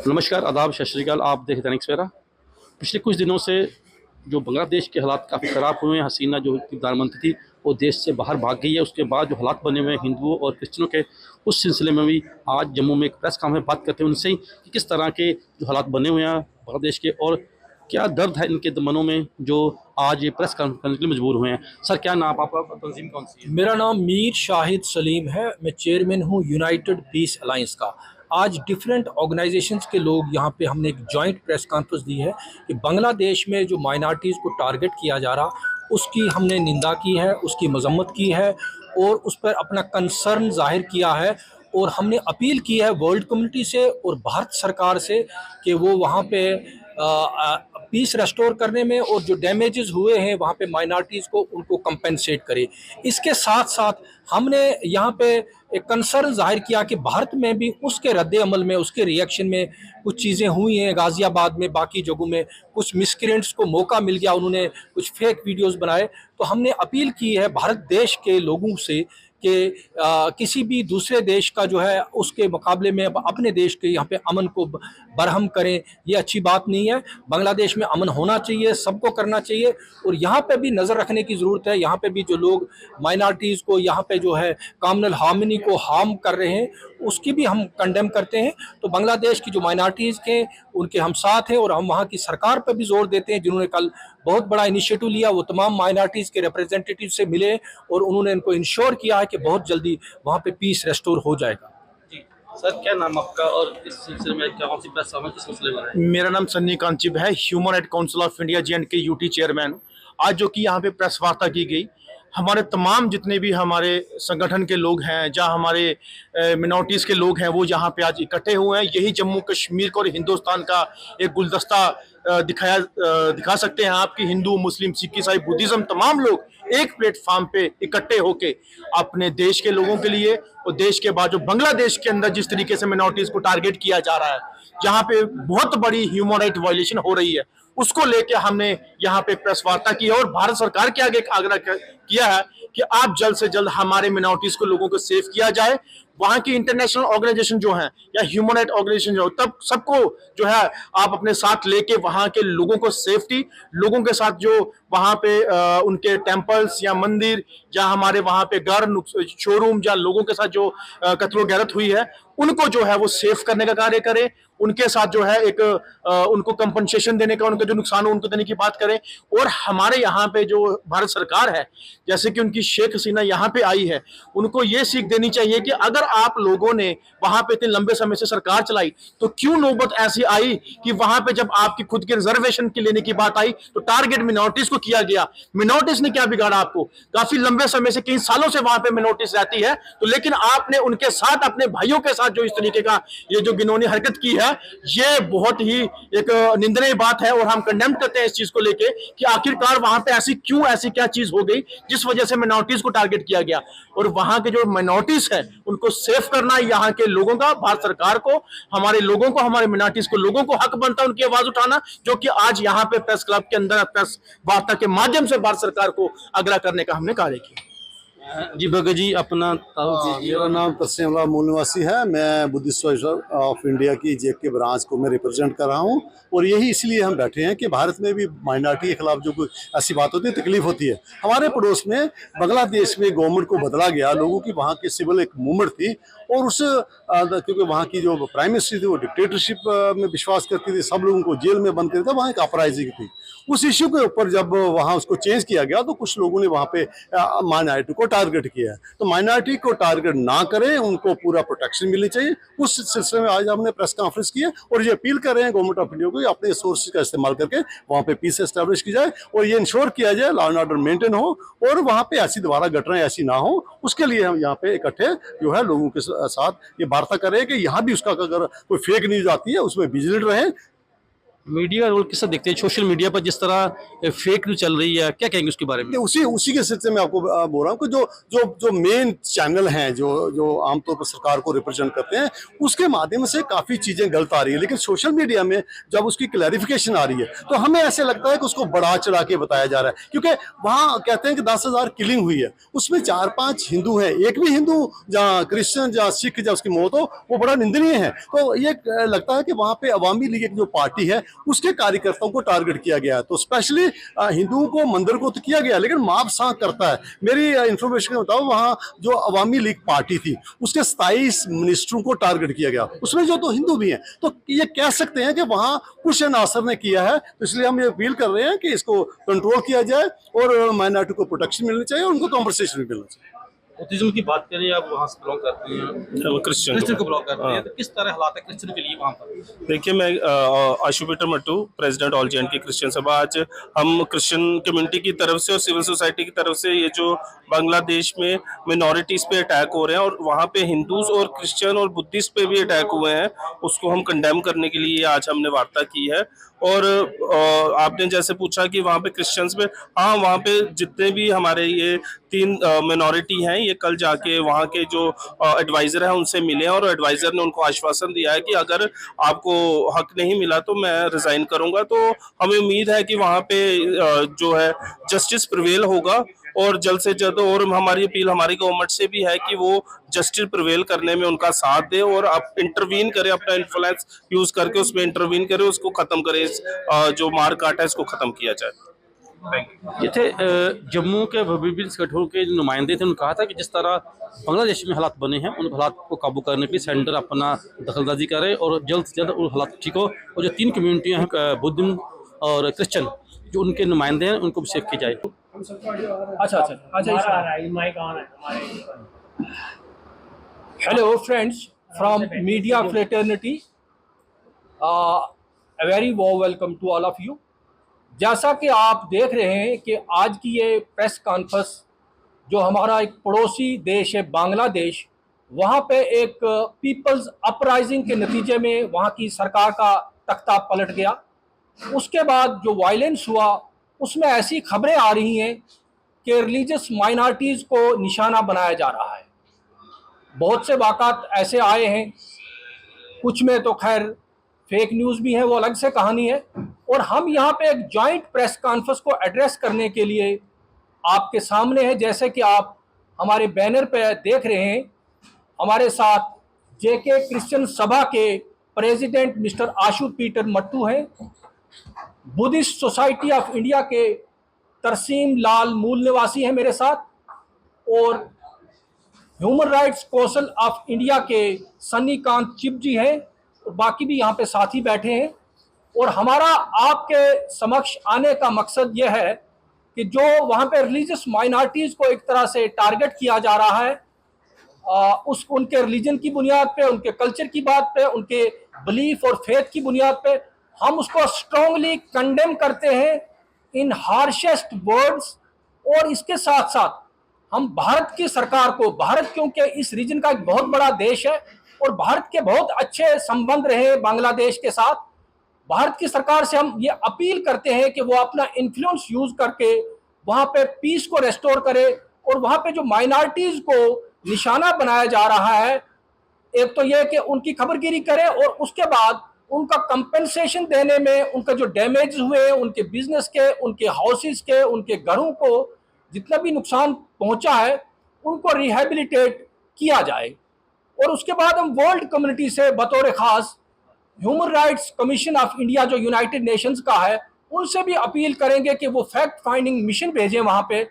नमस्कार, आदाब, सत श्री अकाल। आप देख दैनिक सवेरा। पिछले कुछ दिनों से जो बांग्लादेश के हालात काफ़ी ख़राब हुए हैं। हसीना जो प्रधानमंत्री थी वो देश से बाहर भाग गई है। उसके बाद जो हालात बने हुए हैं हिंदुओं और क्रिश्चियनों के, उस सिलसिले में भी आज जम्मू में एक प्रेस कॉन्फ्रेंस में बात करते हैं उनसे ही कि किस तरह के जो हालात बने हुए हैं बांग्लादेश के और क्या दर्द है इनके मनों में जो आज ये प्रेस कॉन्फ्रेंस करने के लिए मजबूर हुए हैं। सर, क्या नाम आपका, तंजीम कौन सी है? मेरा नाम मीर शाहिद सलीम है। मैं चेयरमैन हूँ यूनाइटेड पीस अलायंस का। आज डिफरेंट ऑर्गेनाइजेशंस के लोग यहाँ पे हमने एक जॉइंट प्रेस कॉन्फ्रेंस दी है कि बांग्लादेश में जो माइनॉरिटीज़ को टारगेट किया जा रहा उसकी हमने निंदा की है, उसकी मजम्मत की है और उस पर अपना कंसर्न जाहिर किया है। और हमने अपील की है वर्ल्ड कम्युनिटी से और भारत सरकार से कि वो वहाँ पे पीस रेस्टोर करने में और जो डैमेजेस हुए हैं वहाँ पे माइनॉरिटीज़ को उनको कंपेंसेट करे। इसके साथ साथ हमने यहाँ पे एक कंसर्न जाहिर किया कि भारत में भी उसके रद्द अमल में, उसके रिएक्शन में कुछ चीज़ें हुई हैं। गाज़ियाबाद में, बाकी जगहों में कुछ मिसक्रेंट्स को मौका मिल गया, उन्होंने कुछ फेक वीडियोस बनाए। तो हमने अपील की है भारत देश के लोगों से कि किसी भी दूसरे देश का जो है उसके मुकाबले में अपने देश के यहाँ पे अमन को बरहम करें, ये अच्छी बात नहीं है। बांग्लादेश में अमन होना चाहिए, सबको करना चाहिए और यहाँ पे भी नज़र रखने की ज़रूरत है। यहाँ पे भी जो लोग माइनॉरिटीज़ को यहाँ पे जो है कामनल हामिनी को हार्म कर रहे हैं उसकी भी हम कंडेम करते हैं। तो बांग्लादेश की जो माइनॉरिटीज़ के उनके हम साथ हैं और हम वहाँ की सरकार पर भी जोर देते हैं, जिन्होंने कल बहुत बड़ा इनिशिएटिव लिया। वो तमाम माइनॉरिटीज़ के रिप्रेजेंटेटिव से मिले और उन्होंने इनको इंश्योर किया है कि बहुत जल्दी वहाँ पे पीस रेस्टोर हो जाएगा। जी सर, क्या नाम आपका और इस सिलसिले में क्या कौन सी प्रेस कॉन्फ्रेंस किस मसले में है? मेरा नाम सन्नी कांचिब है, human right council of India J&K UT chairman हूँ। आज जो कि यहाँ पे प्रेस वार्ता की गई, हमारे तमाम जितने भी हमारे संगठन के लोग हैं, जहाँ हमारे मिनॉरिटीज़ के लोग हैं, वो यहाँ पे आज इकट्ठे हुए हैं। यही जम्मू कश्मीर को और हिंदुस्तान का एक गुलदस्ता दिखा सकते हैं आप कि हिंदू, मुस्लिम, सिख, ईसाई, बुद्धिज़्म तमाम लोग एक प्लेटफॉर्म पे इकट्ठे होके अपने देश के लोगों के लिए और देश के बाद जो बांग्लादेश के अंदर जिस तरीके से मिनॉरिटीज़ को टारगेट किया जा रहा है, जहाँ पे बहुत बड़ी ह्यूमन राइट वायलेशन हो रही है, उसको लेके हमने यहाँ पे प्रेस वार्ता की है और भारत सरकार के आगे आग्रह किया है कि आप जल्द से जल्द हमारे मिनॉरिटीज को, लोगों को सेव किया जाए। वहाँ की इंटरनेशनल ऑर्गेनाइजेशन जो है या ह्यूमन राइट ऑर्गेनाइजेशन जो, तब सबको जो है आप अपने साथ लेके वहाँ के लोगों को सेफ्टी, लोगों के साथ जो वहाँ पे उनके टेम्पल्स या मंदिर या हमारे वहाँ पे घर, शोरूम या लोगों के साथ जो कत्लो गैरत हुई है, उनको जो है वो सेफ करने का कार्य करें। उनके साथ जो है एक उनको कंपनसेशन देने का, उनका जो नुकसान हो उनको देने की बात करें। और हमारे यहाँ पे जो भारत सरकार है, जैसे कि उनकी शेख हसीना यहाँ पे आई है, उनको ये सीख देनी चाहिए कि अगर आप लोगों ने वहां पे इतने लंबे समय से सरकार चलाई तो क्यों नौबत ऐसी आई कि वहां पे जब आपकी खुद की रिजर्वेशन की लेने की बात आई तो टारगेट मिनॉरिटीज को किया गया। मिनॉरिटीज ने क्या बिगाड़ा आपको? काफी लंबे समय से, कई सालों से वहां पे मिनॉरिटीज रहती है, तो लेकिन आपने उनके साथ, अपने भाइयों के साथ जो इस तरीके का ये जो घिनौनी हरकत की है, ये बहुत ही एक निंदनीय बात है और हम कंडेम करते हैं इस चीज को लेके कि आखिरकार वहां पे ऐसी क्या चीज हो गई जिस वजह से मिनॉरिटीज को टारगेट किया गया। और वहां के जो माइनॉरिटीज है उनको सेफ करना यहाँ के लोगों का, भारत सरकार को, हमारे लोगों को, हमारे मिनॉरिटीज को, लोगों को हक बनता है उनकी आवाज उठाना, जो कि आज यहाँ पे प्रेस क्लब के अंदर प्रेस वार्ता के माध्यम से भारत सरकार को आग्रह करने का हमने कार्य किया। जी भगत जी, अपना मेरा नाम तस्सीम मूल निवासी है। मैं बुद्धिस्ट सोसाइटी ऑफ इंडिया की JK ब्रांच को मैं रिप्रेजेंट कर रहा हूँ और यही इसलिए हम बैठे हैं कि भारत में भी माइनॉरिटी के खिलाफ जो कोई ऐसी बात होती है, तकलीफ होती है। हमारे पड़ोस में बांग्लादेश में गवर्नमेंट को बदला गया, लोगों की वहाँ की सिविल एक मूवमेंट थी और उस क्योंकि वहाँ की जो प्राइम मिनिस्टर थी वो डिक्टेटरशिप में विश्वास करती थी, सब लोगों को जेल में बंद कर दिया, वहाँ एक अपराइजिंग थी। उस इश्यू के ऊपर जब वहाँ उसको चेंज किया गया तो कुछ लोगों ने वहाँ पे माइनॉरिटी को टारगेट किया है। तो माइनॉरिटी को टारगेट ना करें, उनको पूरा प्रोटेक्शन मिलनी चाहिए। उस सिलसिले में आज हमने प्रेस कॉन्फ्रेंस की है और ये अपील कर रहे हैं गवर्नमेंट ऑफ इंडिया को अपने सोर्सेज का इस्तेमाल करके वहाँ पे पीस एस्टेब्लिश की जाए और ये इंश्योर किया जाए लॉ एंड ऑर्डर मेंटेन हो और वहाँ पे ऐसी दोबारा घटनाएं ऐसी ना हो। उसके लिए हम यहाँ पे इकट्ठे जो है लोगों के साथ ये वार्ता करें कि यहाँ भी उसका अगर कोई फेक न्यूज आती है उसमें विजिलेंट रहें। मीडिया रोल किस तरह देखते हैं सोशल मीडिया पर जिस तरह फेक न्यूज चल रही है, क्या कहेंगे उसके बारे में? कि उसी उसी के सिलसिले में आपको बोल रहा हूँ कि जो जो जो मेन चैनल हैं जो जो आमतौर पर सरकार को रिप्रेजेंट करते हैं, उसके माध्यम से काफ़ी चीज़ें गलत आ रही है, लेकिन सोशल मीडिया में जब उसकी क्लैरिफिकेशन आ रही है तो हमें ऐसे लगता है कि उसको बढ़ा चढ़ा के बताया जा रहा है, क्योंकि वहाँ कहते हैं कि 10,000 किलिंग हुई है, उसमें 4-5 हिंदू हैं, एक भी हिंदू जहाँ क्रिश्चियन जहाँ सिख जहाँ उसकी मौत हो वो बड़ा निंदनीय है। तो ये लगता है कि वहाँ पे अवामी लीग एक जो पार्टी है उसके कार्यकर्ताओं को टारगेट किया गया है। तो स्पेशली हिंदुओं को, मंदिर को तो किया गया, लेकिन माप सांक करता है। मेरी इंफॉर्मेशन के मुताबिक वहाँ जो अवामी लीग पार्टी थी उसके 27 मिनिस्टरों को टारगेट किया गया, उसमें जो तो हिंदू भी हैं। तो ये कह सकते हैं कि वहाँ कुछ नासर ने किया है। तो इसलिए हम ये अपील कर रहे हैं कि इसको कंट्रोल किया जाए और माइनॉरिटी को प्रोटेक्शन मिलनी चाहिए और उनको कॉम्पनसेशन भी मिलना चाहिए। ऑटिज्म की बात करें, आप वहाँ से बिलोंग करते हैं, क्रिश्चियन को बिलोंग करते हैं, तो किस तरह हालात है क्रिश्चियन के लिए वहाँ पर? देखिए, मैं Ashu Peter Mattoo, president all J and K Christian Sabha. आज हम क्रिश्चियन कम्युनिटी की तरफ से और सिविल सोसाइटी की तरफ से ये जो बांग्लादेश में मिनॉरिटीज़ पे अटैक हो रहे हैं और वहाँ पे हिंदूज और क्रिश्चियन और बुद्धिस्ट पे भी अटैक हुए हैं, उसको हम कंडेम करने के लिए आज हमने वार्ता की है। और आपने जैसे पूछा कि वहाँ पे क्रिश्चियंस में, हाँ, वहाँ पे जितने भी हमारे ये 3 मिनॉरिटी हैं, ये कल जाके वहाँ के जो एडवाइज़र हैं उनसे मिले हैं और एडवाइज़र ने उनको आश्वासन दिया है कि अगर आपको हक नहीं मिला तो मैं रिज़ाइन करूँगा। तो हमें उम्मीद है कि वहाँ पे जो है जस्टिस प्रिवेल होगा और जल्द से जल्द। और हमारी अपील हमारी गवर्नमेंट से भी है कि वो जस्टिस प्रिवेल करने में उनका साथ दे और आप इंटरवीन करें, अपना इन्फ्लुएंस यूज़ करके उसमें इंटरवीन करें, उसको ख़त्म करें, इस जो मार काट है इसको ख़त्म किया जाए। ये थे जम्मू के विभिन्न संगठनों के जो नुमाइंदे थे, उन्होंने कहा था कि जिस तरह बांग्लादेश में हालात बने हैं उन हालात को काबू करने के लिए सेंटर अपना दखलंदाजी करे और जल्द से जल्द उन हालात ठीक हो। और जो 3 कम्युनिटियाँ हैं, बुद्ध और क्रिश्चियन, जो उनके नुमाइंदे हैं उनको भी सेव किया जाए। Hello friends from media fraternity, a very warm welcome to all of you। जैसा कि आप देख रहे हैं कि आज की ये प्रेस कॉन्फ्रेंस जो हमारा एक पड़ोसी देश है बांग्लादेश, वहाँ पे एक पीपल्स अपराइजिंग के नतीजे में वहाँ की सरकार का तख्ता पलट गया। उसके बाद जो वायलेंस हुआ उसमें ऐसी खबरें आ रही हैं कि रिलीजियस माइनॉरिटीज़ को निशाना बनाया जा रहा है। बहुत से वाक़ात ऐसे आए हैं, कुछ में तो खैर फेक न्यूज़ भी है, वो अलग से कहानी है। और हम यहाँ पे एक जॉइंट प्रेस कॉन्फ्रेंस को एड्रेस करने के लिए आपके सामने है। जैसे कि आप हमारे बैनर पे देख रहे हैं, हमारे साथ जेके क्रिश्चियन सभा के प्रेसिडेंट मिस्टर आशुपीटर मट्टू हैं, बुद्धिस्ट सोसाइटी ऑफ इंडिया के तरसीम लाल मूल निवासी हैं मेरे साथ, और human rights council of India के सन्नीकांत चिप जी हैं, और बाकी भी यहाँ पे साथी बैठे हैं। और हमारा आपके समक्ष आने का मकसद यह है कि जो वहाँ पे रिलीजियस माइनॉरिटीज़ को एक तरह से टारगेट किया जा रहा है, उनके रिलीजन की बुनियाद पे, उनके कल्चर की बात पे, उनके बिलीफ और फेथ की बुनियाद पे हम उसको स्ट्रांगली कंडेम करते हैं इन हार्शेस्ट वर्ड्स। और इसके साथ साथ हम भारत की सरकार को, भारत क्योंकि इस रीजन का एक बहुत बड़ा देश है और भारत के बहुत अच्छे संबंध रहे बांग्लादेश के साथ, भारत की सरकार से हम ये अपील करते हैं कि वो अपना इन्फ्लुएंस यूज करके वहाँ पे पीस को रेस्टोर करे और वहाँ पे जो माइनॉरिटीज़ को निशाना बनाया जा रहा है, एक तो ये कि उनकी खबरगिरी करे और उसके बाद उनका कंपेंसेशन देने में, उनका जो डैमेज हुए, उनके बिजनेस के, उनके हाउसेस के, उनके घरों को जितना भी नुकसान पहुंचा है उनको रिहेबिलिटेट किया जाए। और उसके बाद हम वर्ल्ड कम्युनिटी से बतौर ख़ास human rights commission of India जो यूनाइटेड नेशंस का है, उनसे भी अपील करेंगे कि वो फैक्ट फाइंडिंग मिशन भेजें वहाँ पे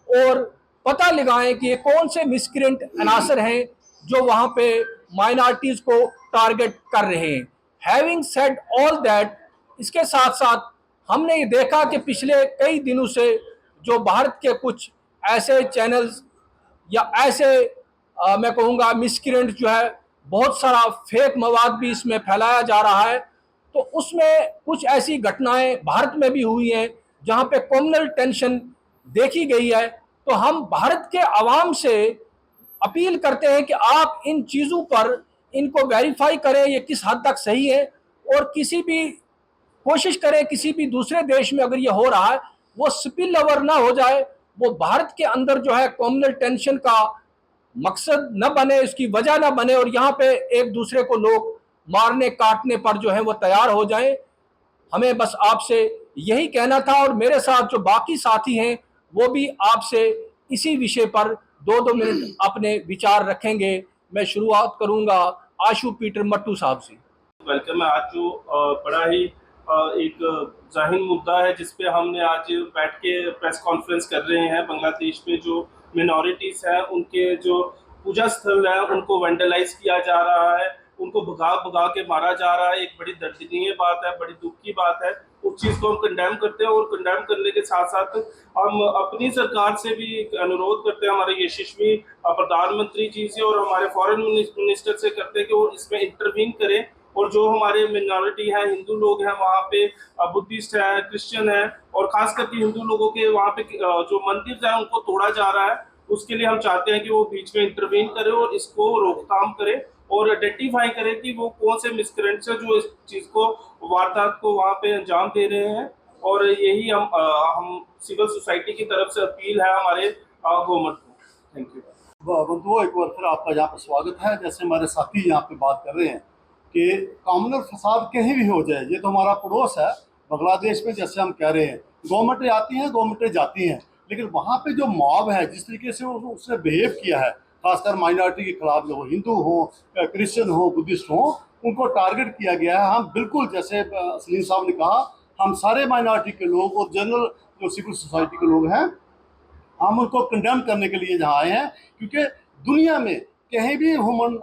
और पता लगाएं कि ये कौन से मिसक्रेंट अनासर हैं जो वहाँ पे माइनॉरिटीज़ को टारगेट कर रहे हैं। हैविंग सेड ऑल दैट, इसके साथ साथ हमने ये देखा कि पिछले कई दिनों से जो भारत के कुछ ऐसे चैनल्स या ऐसे मैं कहूँगा मिसक्रेंट जो है, बहुत सारा फेक मवाद भी इसमें फैलाया जा रहा है। तो उसमें कुछ ऐसी घटनाएं भारत में भी हुई हैं जहाँ पे कम्युनल टेंशन देखी गई है। तो हम भारत के आवाम से अपील करते हैं कि आप इन चीज़ों पर इनको वेरीफाई करें, ये किस हद तक सही है, और किसी भी कोशिश करें किसी भी दूसरे देश में अगर ये हो रहा है वो स्पिल ओवर ना हो जाए, वो भारत के अंदर जो है कम्युनल टेंशन का मकसद न बने, इसकी वजह न बने और यहाँ पे एक दूसरे को लोग मारने काटने पर जो है वो तैयार हो जाएं। हमें बस आपसे यही कहना था और मेरे साथ जो बाकी साथी हैं वो भी आपसे इसी विषय पर 2-2 मिनट अपने विचार रखेंगे। मैं शुरुआत करूंगा आशु पीटर मट्टू साहब से। वेलकम है। आज जो बड़ा ही एक जाहिर मुद्दा है जिस पे हमने आज बैठ के प्रेस कॉन्फ्रेंस कर रहे हैं। बांग्लादेश में जो मिनॉरिटीज हैं उनके जो पूजा स्थल है उनको वेंडलाइज किया जा रहा है, उनको भगा भगा के मारा जा रहा है। एक बड़ी दर्दनीय बात है, बड़ी दुख की बात है। उस चीज़ को हम कंडेम करते हैं और कंडेम करने के साथ साथ हम अपनी सरकार से भी अनुरोध करते हैं, हमारे यशस्वी प्रधानमंत्री जी से और हमारे फॉरेन मिनिस्टर से करते हैं कि वो इसमें इंटरवीन करें और जो हमारे मिनॉरिटी है, हिंदू लोग हैं वहाँ पे, बुद्धिस्ट है, क्रिश्चियन है और खास करके हिंदू लोगों के वहाँ पे जो मंदिर है उनको तोड़ा जा रहा है। उसके लिए हम चाहते हैं कि वो बीच में इंटरवीन करे और इसको रोकथाम करे और आइडेंटिफाई करे कि वो कौन से मिसक्रेंट्स हैं जो इस चीज़ को, वारदात को वहाँ पे अंजाम दे रहे हैं। और यही हम सिविल सोसाइटी की तरफ से अपील है हमारे गवर्नमेंट को। Thank you. बंधुओं, एक बार फिर आपका यहाँ पर स्वागत है। जैसे हमारे साथी यहाँ पे बात कर रहे हैं कि कम्युनल फसाद कहीं भी हो जाए, ये तो हमारा पड़ोस है बांग्लादेश में। जैसे हम कह रहे हैं गवर्नमेंटें आती हैं, गवर्नमेंटें जाती हैं, लेकिन वहाँ पे जो मॉब है जिस तरीके से उसने बिहेव किया है, खासकर माइनॉरिटी के खिलाफ, जो हिंदू हो, क्रिश्चियन हो, बुद्धिस्ट हो, उनको टारगेट किया गया है। हम बिल्कुल, जैसे सलीम साहब ने कहा, हम सारे माइनॉरिटी के लोग और जनरल जो सिविल सोसाइटी के लोग हैं, हम उनको कंडेम करने के लिए यहाँ आए हैं, क्योंकि दुनिया में कहीं भी ह्यूमन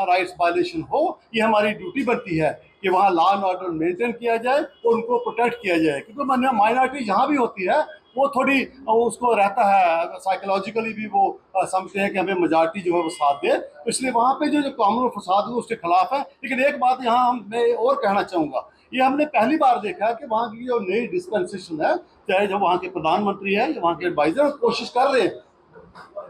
राइट्स वायलेशन हो, ये हमारी ड्यूटी बनती है कि वहाँ लॉ एंड ऑर्डर मेंटेन किया जाए और उनको प्रोटेक्ट किया जाए। क्योंकि माइनॉरिटी जहाँ भी होती है वो थोड़ी उसको रहता है, साइकोलॉजिकली भी वो समझते हैं कि हमें मेजॉरिटी जो है वो साथ दे, तो इसलिए वहाँ पे जो कम्युनल फसाद है उसके खिलाफ है। लेकिन एक बात यहाँ मैं और कहना चाहूँगा, ये हमने पहली बार देखा है कि वहाँ की जो नई डिस्पेंसेशन है, चाहे जो वहाँ के प्रधानमंत्री है या वहाँ के एडवाइजर, कोशिश कर रहे हैं,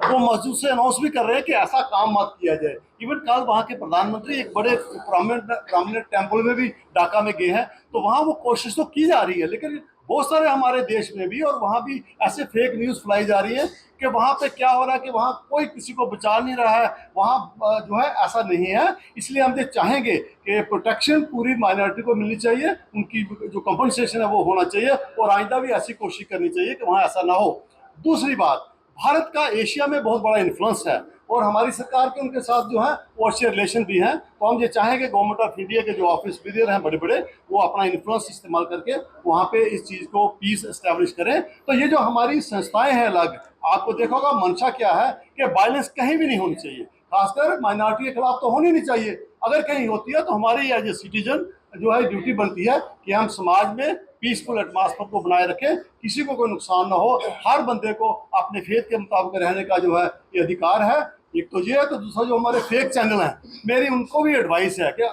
वो मजदूर से अनाउंस भी कर रहे हैं कि ऐसा काम मत किया जाए। इवन कल वहाँ के प्रधानमंत्री एक बड़े प्रोमिनेंट टेम्पल में भी ढाका में गए हैं, तो वहाँ वो कोशिश तो की जा रही है। लेकिन बहुत सारे हमारे देश में भी और वहाँ भी ऐसे फेक न्यूज़ फैलाई जा रही है कि वहाँ पे क्या हो रहा है कि वहाँ कोई किसी को बचा नहीं रहा है। वहाँ जो है ऐसा नहीं है। इसलिए हम ये चाहेंगे कि प्रोटेक्शन पूरी माइनॉरिटी को मिलनी चाहिए, उनकी जो कंपनसेशन है वो होना चाहिए और आइंदा भी ऐसी कोशिश करनी चाहिए कि वहाँ ऐसा ना हो। दूसरी बात, भारत का एशिया में बहुत बड़ा इन्फ्लुएंस है और हमारी सरकार के उनके साथ जो है वो अच्छे रिलेशन भी हैं। तो हम ये चाहेंगे गवर्नमेंट ऑफ इंडिया के जो ऑफिस बिलियर हैं बड़े बड़े, वो अपना इन्फ्लुएंस इस्तेमाल करके वहाँ पे इस चीज़ को पीस एस्टेब्लिश करें। तो ये जो हमारी संस्थाएं हैं अलग, आपको देखा होगा मंशा क्या है कि वायलेंस कहीं भी नहीं होनी चाहिए, खासकर माइनॉरिटी के खिलाफ तो होनी नहीं चाहिए। अगर कहीं होती है तो हमारी एज ए सिटीजन जो है ड्यूटी बनती है कि हम समाज में पीसफुल एटमॉस्फेयर को बनाए रखें, किसी को कोई नुकसान ना हो, हर बंदे को अपने फेथ के मुताबिक रहने का जो है ये अधिकार है। एक तो ये है, तो दूसरा जो हमारे फेक चैनल हैं, मेरी उनको भी एडवाइस है कि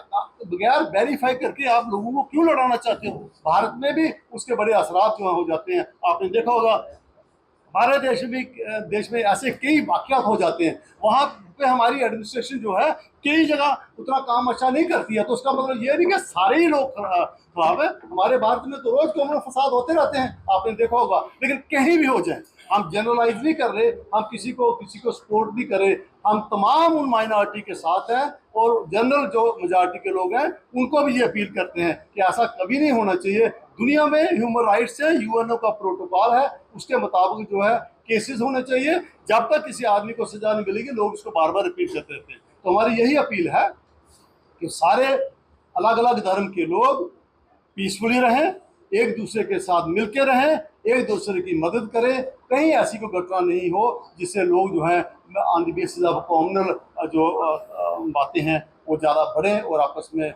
बगैर वेरीफाई करके आप लोगों को क्यों लड़ाना चाहते हो। भारत में भी उसके बड़े असरात जो हो जाते हैं। आपने देखा होगा हमारे देश में ऐसे कई वाक़यात हो जाते हैं, वहाँ पे हमारी एडमिनिस्ट्रेशन जो है कई जगह उतना काम अच्छा नहीं करती है। तो उसका मतलब ये नहीं कि सारे ही लोग खराब है। हमारे भारत में तो रोज़ कम्युनल फसाद होते रहते हैं, आपने देखा होगा। लेकिन कहीं भी हो जाए, हम जनरलाइज नहीं कर रहे, हम किसी को सपोर्ट नहीं करें, हम तमाम उन माइनॉरिटी के साथ हैं और जनरल जो मेजॉरिटी के लोग हैं उनको भी ये अपील करते हैं कि ऐसा कभी नहीं होना चाहिए। दुनिया में ह्यूमन राइट्स है, यूएनओ का प्रोटोकॉल है, उसके मुताबिक जो है केसेस होने चाहिए। जब तक किसी आदमी को सजा नहीं मिलेगी, लोग इसको बार बार रिपीट करते रहते हैं। तो हमारी यही अपील है कि सारे अलग अलग धर्म के लोग पीसफुली रहें, एक दूसरे के साथ मिलकर रहें, एक दूसरे की मदद करें। कहीं ऐसी कोई घटना नहीं हो जिससे लोग जो है on the basis of communal जो बातें हैं वो ज़्यादा बढ़े और आपस में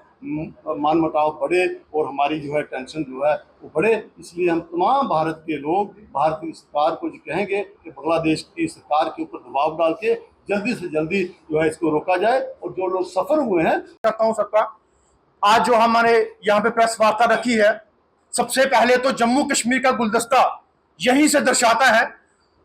मान मुटाव बढ़े और हमारी जो है टेंशन जो है वो बढ़े। इसलिए हम तमाम भारत के लोग भारत की सरकार को जो कहेंगे कि बांग्लादेश की सरकार के ऊपर दबाव डाल के जल्दी से जल्दी जो है इसको रोका जाए और जो लोग सफ़र हुए हैं। करता हूँ सबका, आज जो हमारे यहाँ पे प्रेस वार्ता रखी है, सबसे पहले तो जम्मू कश्मीर का गुलदस्ता यहीं से दर्शाता है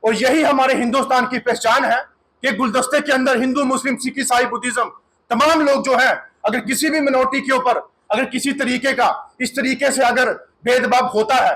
और यही हमारे हिंदुस्तान की पहचान है कि गुलदस्ते के अंदर हिंदू, मुस्लिम, सिख, ईसाई, बुद्धिज्म तमाम लोग जो हैं, अगर किसी भी मिनॉरिटी के ऊपर अगर किसी तरीके का इस तरीके से अगर भेदभाव होता है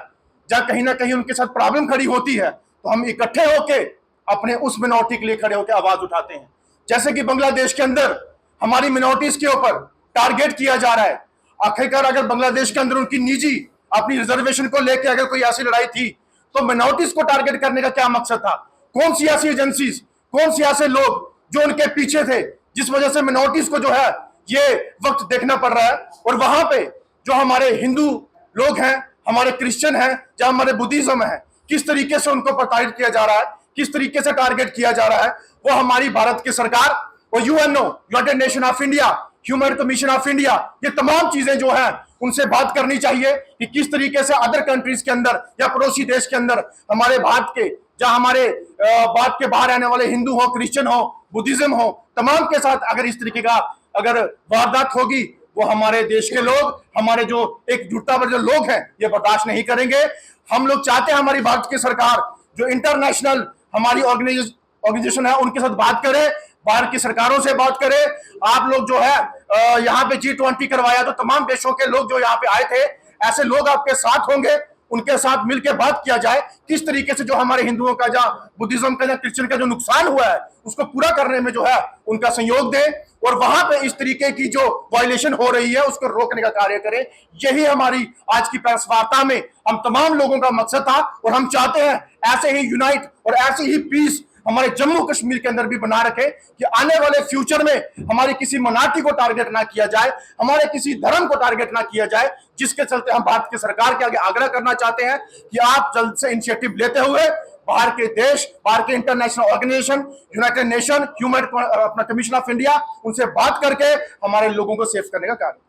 या कहीं ना कहीं उनके साथ प्रॉब्लम खड़ी होती है, तो हम इकट्ठे होके अपने उस मिनॉरिटी के लिए खड़े होकर आवाज उठाते हैं। जैसे कि बांग्लादेश के अंदर हमारी मिनॉरिटीज के ऊपर टारगेट किया जा रहा है। आखिरकार अगर बांग्लादेश के अंदर उनकी निजी अपनी रिजर्वेशन को लेकर अगर कोई ऐसी लड़ाई थी, तो मिनॉरिटीज को टारगेट करने का क्या मकसद था? कौन सियासी एजेंसीज, कौन से ऐसे लोग जो उनके पीछे थे, जिस वजह से मिनॉरिटीज को जो है ये वक्त देखना पड़ रहा है। और वहां पे जो हमारे हिंदू लोग हैं, हमारे क्रिश्चियन हैं, या हमारे बुद्धिज्म है, किस तरीके से उनको प्रताड़ित किया जा रहा है, किस तरीके से टारगेट किया जा रहा है, वो हमारी भारत की सरकार और UNO, United nation of India, human commission of India, ये तमाम चीजें जो हैं उनसे बात करनी चाहिए कि किस तरीके से अदर कंट्रीज के अंदर या पड़ोसी देश के अंदर हमारे भारत के या हमारे भारत के बाहर रहने वाले हिंदू हो, क्रिश्चियन हो, बुद्धिज्म हो, तमाम के साथ अगर इस तरीके का अगर वारदात होगी, वो हमारे देश के लोग, हमारे जो एकजुटता पर जो लोग हैं, ये बर्दाश्त नहीं करेंगे। हम लोग चाहते हैं हमारी भारत की सरकार जो इंटरनेशनल हमारी ऑर्गेनाइजेशन है उनके साथ बात करे, बाहर की सरकारों से बात करे। आप लोग जो है यहाँ पे G20 करवाया, तो तमाम देशों के लोग जो यहाँ पे आए थे, ऐसे लोग आपके साथ होंगे, उनके साथ मिलकर बात किया जाए किस तरीके से जो हमारे हिंदुओं का या बुद्धिज्म का या क्रिश्चियन का जो नुकसान हुआ है उसको पूरा करने में जो है उनका सहयोग दें, और वहां पे इस तरीके की जो वायलेशन हो रही है उसको रोकने का कार्य करें। यही हमारी आज की प्रेस वार्ता में हम तमाम लोगों का मकसद था, और हम चाहते हैं ऐसे ही यूनाइट और ऐसी ही पीस हमारे जम्मू कश्मीर के अंदर भी बना रखे कि आने वाले फ्यूचर में हमारी किसी मनाटी को टारगेट ना किया जाए, हमारे किसी धर्म को टारगेट ना किया जाए, जिसके चलते हम भारत की सरकार के आगे आग्रह करना चाहते हैं कि आप जल्द से इनिशिएटिव लेते हुए बाहर के देश, बाहर के international organisation, united nation, human अपना कमीशन ऑफ इंडिया, उनसे बात करके हमारे लोगों को सेव करने का कार्य।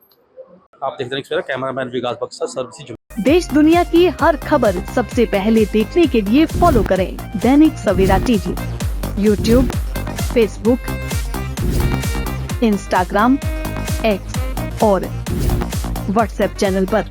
आप देख रहे हैं कैमरामैन विकास बक्सा, सर्विस। देश दुनिया की हर खबर सबसे पहले देखने के लिए फॉलो करें Dainik Savera TV, YouTube, Facebook, Instagram, X और व्हाट्सएप चैनल पर।